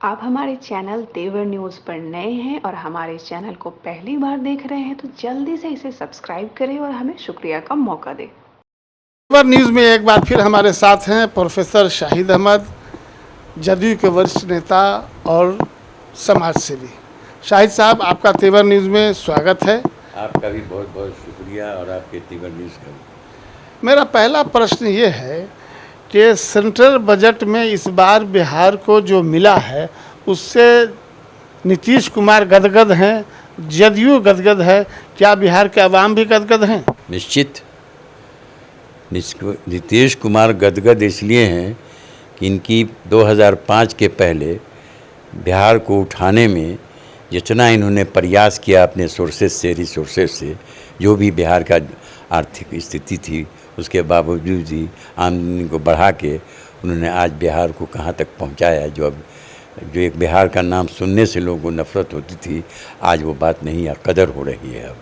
आप हमारे चैनल तेवर न्यूज़ पर नए हैं और हमारे चैनल को पहली बार देख रहे हैं तो जल्दी से इसे सब्सक्राइब करें और हमें शुक्रिया का मौका दें। खबर न्यूज़ में एक बार फिर हमारे साथ हैं प्रोफेसर शाहिद अहमद, जदयू के वरिष्ठ नेता और समाज सेवी। शाहिद साहब, आपका तेवर न्यूज़ में स्वागत है। आपका भी बहुत बहुत शुक्रिया और आपके तेवर न्यूज़ का भी। मेरा पहला प्रश्न ये है कि सेंट्रल बजट में इस बार बिहार को जो मिला है उससे नीतीश कुमार गदगद हैं, जदयू गदगद है। क्या बिहार के अवाम भी गदगद हैं? निश्चित नीतीश कुमार गदगद इसलिए हैं कि इनकी 2005 के पहले बिहार को उठाने में जितना इन्होंने प्रयास किया अपने रिसोर्सेज से, जो भी बिहार का आर्थिक स्थिति थी उसके बावजूद ही आमदनी को बढ़ा के उन्होंने आज बिहार को कहाँ तक पहुँचाया। जो एक बिहार का नाम सुनने से लोगों को नफ़रत होती थी, आज वो बात नहीं है, कदर हो रही है अब।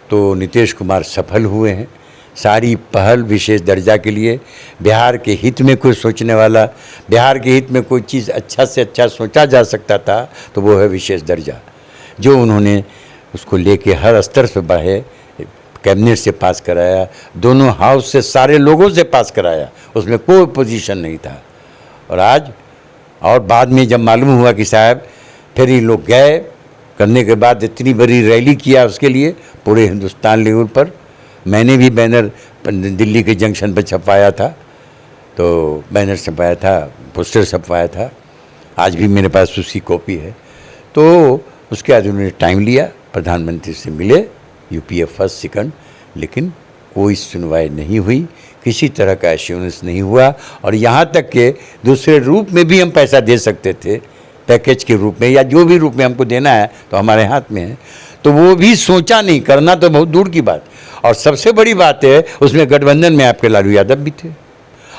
तो नीतीश कुमार सफल हुए हैं। सारी पहल विशेष दर्जा के लिए, बिहार के हित में कोई सोचने वाला, बिहार के हित में कोई चीज़ अच्छा से अच्छा सोचा जा सकता था तो वो है विशेष दर्जा, जो उन्होंने उसको लेके हर स्तर से बढ़े, कैबिनेट से पास कराया, दोनों हाउस से सारे लोगों से पास कराया, उसमें कोई पोजीशन नहीं था। और आज और बाद में जब मालूम हुआ कि साहब फिर ये लोग गए, करने के बाद इतनी बड़ी रैली किया उसके लिए पूरे हिंदुस्तान लेवल पर। मैंने भी बैनर दिल्ली के जंक्शन पर छपवाया था, तो बैनर छपवाया था, पोस्टर छपवाया था, आज भी मेरे पास उसकी कॉपी है। तो उसके बाद उन्होंने टाइम लिया, प्रधानमंत्री से मिले, यूपीए फर्स्ट सेकंड, लेकिन कोई सुनवाई नहीं हुई, किसी तरह का एश्योरेंस नहीं हुआ। और यहाँ तक के दूसरे रूप में भी हम पैसा दे सकते थे, पैकेज के रूप में या जो भी रूप में हमको देना है तो हमारे हाथ में है, तो वो भी सोचा नहीं, करना तो बहुत दूर की बात। और सबसे बड़ी बात है उसमें गठबंधन में आपके लालू यादव भी थे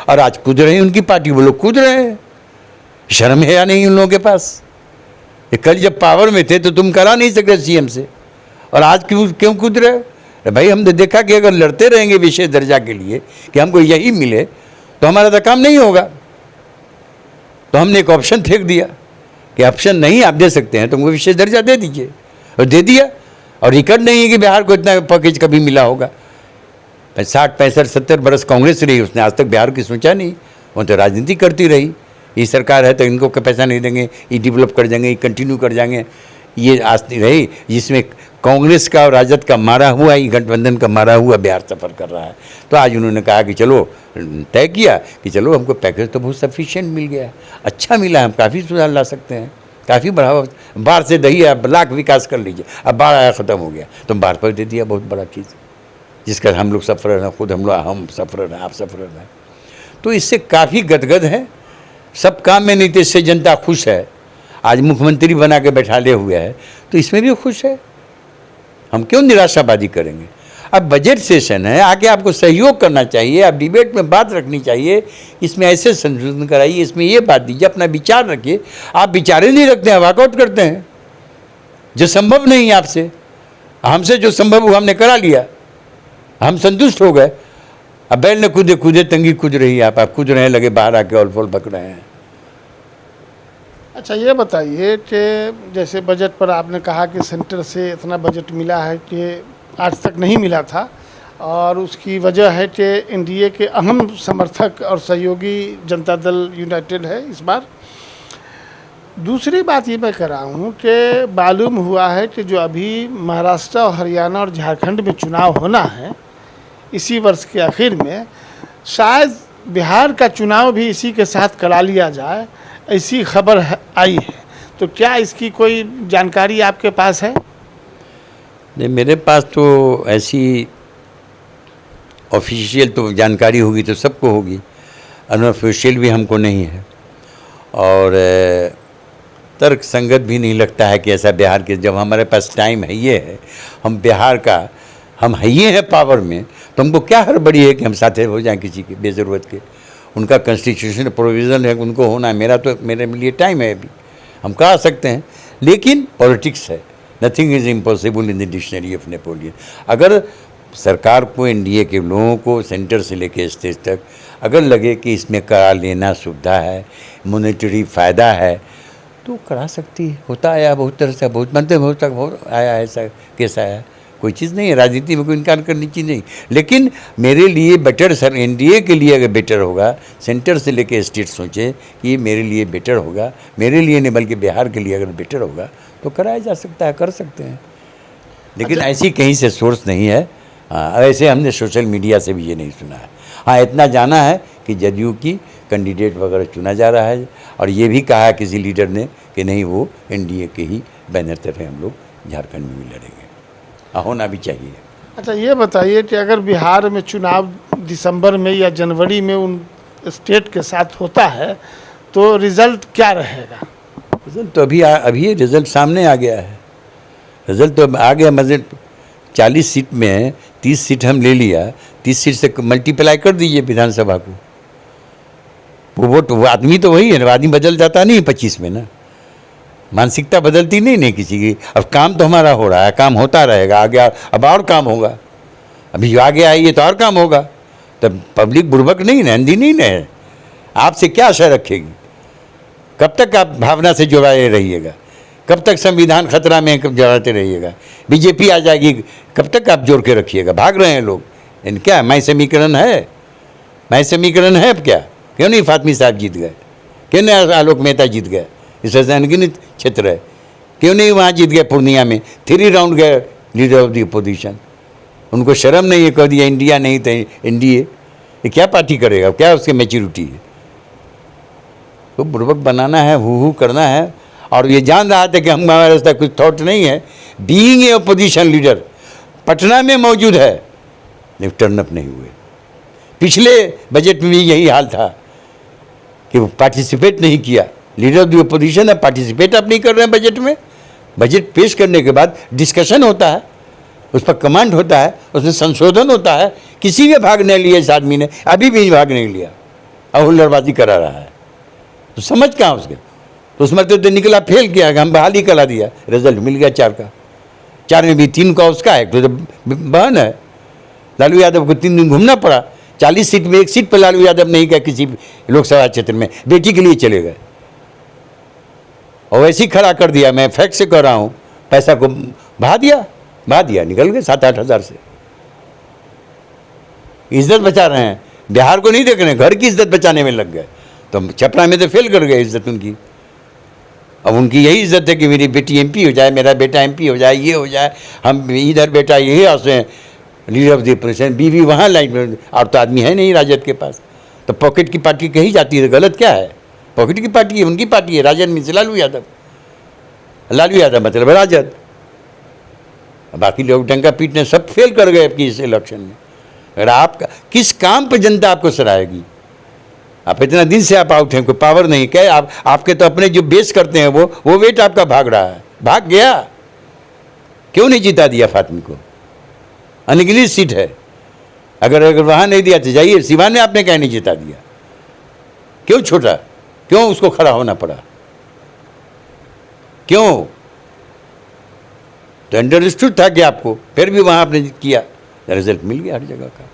और आज कूद रहे हैं उनकी पार्टी, वो लोग कूद रहे हैं। शर्म है या नहीं उन लोगों के पास? ये कल जब पावर में थे तो तुम करा नहीं सकते सीएम से, और आज क्यों कूद रहे? भाई हमने देखा कि अगर लड़ते रहेंगे विशेष दर्जा के लिए कि हमको यही मिले तो हमारा तो काम नहीं होगा। तो हमने एक ऑप्शन फेंक दिया कि ऑप्शन नहीं आप दे सकते हैं तो हमको विशेष दर्जा दे दीजिए, और दे दिया। और रिकॉर्ड नहीं है कि बिहार को इतना पैकेज कभी मिला होगा। 60 65 70 बरस कांग्रेस रही, उसने आज तक बिहार की सोचा नहीं, वो तो राजनीति करती रही। ये सरकार है तो इनको पैसा नहीं देंगे, ये डेवलप कर जाएंगे, ये कंटिन्यू कर जाएंगे, ये आज नहीं रही। जिसमें कांग्रेस का और राजद का मारा हुआ, ये गठबंधन का मारा हुआ बिहार सफ़र कर रहा है। तो आज उन्होंने कहा कि चलो, तय किया कि चलो हमको पैकेज तो बहुत सफिशिएंट मिल गया, अच्छा मिला, हम काफ़ी सुधार ला सकते हैं, काफ़ी बढ़ावा। बाढ़ से दही अब लाख विकास कर लीजिए, अब बाढ़ आया ख़त्म हो गया तो बाढ़ पर दे दिया, बहुत बड़ा चीज़ जिसका हम लोग सफ़र हैं, खुद हम सफ़र हैं, आप सफ़र हैं। तो इससे काफ़ी गदगद है, सब काम में नीतीश से जनता खुश है। आज मुख्यमंत्री बना के बैठा ले हुए है तो इसमें भी खुश है, हम क्यों निराशावादी करेंगे? अब बजट सेशन है, आके आपको सहयोग करना चाहिए, आप डिबेट में बात रखनी चाहिए, इसमें ऐसे संशोधन कराइए, इसमें ये बात दीजिए, अपना विचार रखिए। आप विचारे नहीं रखते हैं, वॉकआउट करते हैं, जो संभव नहीं है आपसे। हमसे जो संभव हुआ हमने करा लिया, हम संतुष्ट हो गए। अब बैल ने कूदे कूदे तंगी कूद रही है, आप कूद रहे हैं, लगे बाहर आके ऑल फॉल पक रहे हैं। अच्छा, ये बताइए कि जैसे बजट पर आपने कहा कि सेंटर से इतना बजट मिला है कि आज तक नहीं मिला था, और उसकी वजह है कि एनडीए के अहम समर्थक और सहयोगी जनता दल यूनाइटेड है इस बार। दूसरी बात ये मैं कर रहा हूँ कि मालूम हुआ है कि जो अभी महाराष्ट्र और हरियाणा और झारखंड में चुनाव होना है इसी वर्ष के आखिर में, शायद बिहार का चुनाव भी इसी के साथ करा लिया जाए, ऐसी खबर आई है। तो क्या इसकी कोई जानकारी आपके पास है? नहीं, मेरे पास तो ऐसी ऑफिशियल तो जानकारी होगी तो सबको होगी, अनऑफिशियल भी हमको नहीं है, और तर्क संगत भी नहीं लगता है कि ऐसा बिहार के, जब हमारे पास टाइम है ये है, हम बिहार का, हम है ये हैं पावर में, तो हमको क्या हड़बड़ी है कि हम साथे हो जाएं किसी के बेज़रूरत के? उनका कॉन्स्टिट्यूशन प्रोविज़न है, उनको होना है, मेरे लिए टाइम है अभी, हम कहा सकते हैं। लेकिन पॉलिटिक्स है, nothing is impossible in the dictionary of Napoleon. अगर सरकार को, एनडीए के लोगों को, सेंटर से लेकर स्टेट तक अगर लगे कि इसमें करा लेना सुविधा है, मॉनेटरी फ़ायदा है, तो करा सकती है, होता आया बहुत तरह से, बहुत मनते बहुत तक बहुत आया, ऐसा केस आया, कोई चीज़ नहीं है, राजनीति में कोई इनकार करने की चीज़ नहीं। लेकिन मेरे लिए बेटर, सर एनडीए के लिए अगर बेटर होगा, सेंटर से लेके स्टेट सोचे कि ये मेरे लिए बेटर होगा, मेरे लिए नहीं बल्कि बिहार के लिए अगर बेटर होगा तो कराया जा सकता है, कर सकते हैं। लेकिन ऐसी कहीं से सोर्स नहीं है। हाँ, ऐसे हमने सोशल मीडिया से भी ये नहीं सुना है। हाँ, इतना जाना है कि जदयू की कैंडिडेट वगैरह चुना जा रहा है, और ये भी कहा है किसी लीडर ने कि नहीं, वो एनडीए के ही बैनर तरह हम लोग झारखंड में भी लड़ेंगे। होना भी चाहिए। अच्छा, ये बताइए कि अगर बिहार में चुनाव दिसंबर में या जनवरी में उन स्टेट के साथ होता है तो रिजल्ट क्या रहेगा? रिजल्ट तो अभी रिजल्ट सामने आ गया है। रिजल्ट तो आ गया, मतलब 40 सीट में 30 सीट हम ले लिया, 30 सीट से मल्टीप्लाई कर दीजिए विधानसभा को। वो आदमी तो वही है ना, आदमी बदल जाता नहीं 25 में ना, मानसिकता बदलती नहीं किसी की। अब काम तो हमारा हो रहा है, काम होता रहेगा आगे, अब और काम होगा, अभी जो आगे आई है तो और काम होगा। तब पब्लिक बुड़बक नहीं ना, अंधी नहीं है, आपसे क्या आशा रखेगी? कब तक आप भावना से जुड़ाए रहिएगा? कब तक संविधान खतरा में जुड़ाते रहिएगा? बीजेपी आ जाएगी, कब तक आप जोड़ के रखिएगा? भाग रहे हैं लोग। क्या मैं समीकरण है? मैं समीकरण है अब क्या? क्यों नहीं फातमी साहब जीत गए? क्यों नहीं आलोक मेहता जीत गए? इस अनगिनत क्षेत्र है, क्यों नहीं वहाँ जीत गए? पूर्णिया में 3 राउंड गए लीडर ऑफ द अपोजिशन। उनको शर्म नहीं है, कह दिया इंडिया नहीं तो एनडीए। ये क्या पार्टी करेगा? क्या उसकी मैच्योरिटी है? तो बुड़बक बनाना है, हु करना है। और ये जान रहा था कि हम, हमारे रास्ता कुछ थॉट नहीं है। Being a opposition leader Patna में मौजूद है, लेकिन टर्नअप नहीं हुए। पिछले बजट में भी यही हाल था कि वो पार्टिसिपेट नहीं किया। लीडर ऑफ द अपोजिशन है, पार्टिसिपेट आप नहीं कर रहे हैं बजट में। बजट पेश करने के बाद डिस्कशन होता है, उस पर कमांड होता है, उसमें संशोधन होता है। किसी ने भाग नहीं लिया, इस आदमी ने अभी भी भाग नहीं लिया, अब हुल्लड़बाजी करा रहा है। तो समझ कहाँ उसके? तो उसमें तो निकला फेल किया, हम बहाली करा दिया, रिजल्ट मिल गया 4 का। 4 में भी 3 का उसका है, तो बहन है। लालू यादव को 3 दिन घूमना पड़ा। 40 सीट में 1 सीट पर लालू यादव नहीं गए किसी लोकसभा क्षेत्र में, बेटी के लिए चले गए और वैसे ही खड़ा कर दिया। मैं फैक्ट से कह रहा हूँ, पैसा को बहा दिया, निकल गए 7-8 हज़ार से। इज्जत बचा रहे हैं, बिहार को नहीं देख रहे हैं, घर की इज्जत बचाने में लग गए। तो छपरा में तो फेल कर गए इज्जत उनकी। अब उनकी यही इज्जत है कि मेरी बेटी एमपी हो जाए, मेरा बेटा एमपी हो जाए, ये हो जाए, हम इधर बेटा यही आसे हैं लीडर ऑफ द अपोजिशन, बीवी वहाँ लाइन में, और तो आदमी है नहीं राजद के पास। तो पॉकेट की पार्टी कही जाती है, गलत क्या है? पॉकेट की पार्टी है, उनकी पार्टी है। राजद मीन्स लालू यादव, लालू यादव मतलब राजद। बाकी लोग डंका पीटने सब फेल कर गए आपकी इस इलेक्शन में। अगर आपका किस काम पर जनता आपको सराहेगी? आप इतना दिन से आप आउट हैं, कोई पावर नहीं। क्या आपके तो अपने जो बेस करते हैं वो वेट आपका भाग रहा है, भाग गया। क्यों नहीं जिता दिया फातमी को? अनगिनत सीट है, अगर वहाँ नहीं दिया तो जाइए सिवान में, आपने क्या नहीं जिता दिया? क्यों छोटा? क्यों उसको खड़ा होना पड़ा? क्यों? तो अंडरस्टूड था कि आपको, फिर भी वहाँ आपने किया, रिजल्ट मिल गया हर जगह का।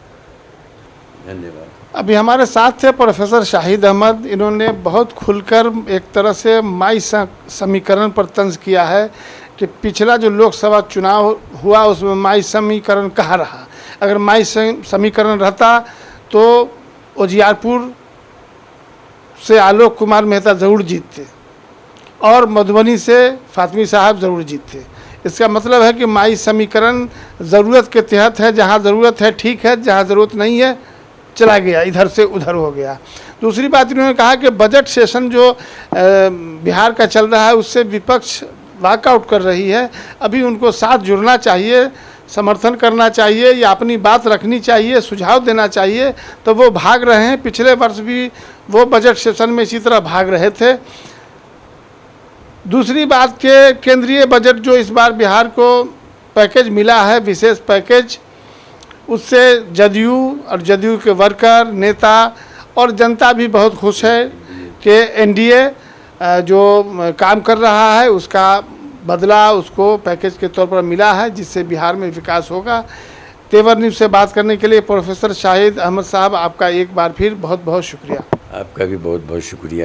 धन्यवाद। अभी हमारे साथ थे प्रोफेसर शाहिद अहमद। इन्होंने बहुत खुलकर एक तरह से माई समीकरण पर तंज किया है कि पिछला जो लोकसभा चुनाव हुआ उसमें माई समीकरण कहाँ रहा। अगर माई समीकरण रहता तो उजियारपुर से आलोक कुमार मेहता ज़रूर जीतते और मधुबनी से फातमी साहब ज़रूर जीतते। इसका मतलब है कि माई समीकरण ज़रूरत के तहत है, जहाँ ज़रूरत है ठीक है, जहाँ ज़रूरत नहीं है चला गया, इधर से उधर हो गया। दूसरी बात इन्होंने कहा कि बजट सेशन जो बिहार का चल रहा है उससे विपक्ष वॉकआउट कर रही है। अभी उनको साथ जुड़ना चाहिए, समर्थन करना चाहिए या अपनी बात रखनी चाहिए, सुझाव देना चाहिए। तो वो भाग रहे हैं। पिछले वर्ष भी वो बजट सेशन में इसी तरह भाग रहे थे। दूसरी बात के केंद्रीय बजट जो इस बार बिहार को पैकेज मिला है, विशेष पैकेज, उससे जदयू और जदयू के वर्कर, नेता और जनता भी बहुत खुश है कि एनडीए जो काम कर रहा है उसका बदला उसको पैकेज के तौर पर मिला है, जिससे बिहार में विकास होगा। तेवर न्यूज़ से बात करने के लिए प्रोफेसर शाहिद अहमद साहब, आपका एक बार फिर बहुत बहुत शुक्रिया। आपका भी बहुत बहुत शुक्रिया।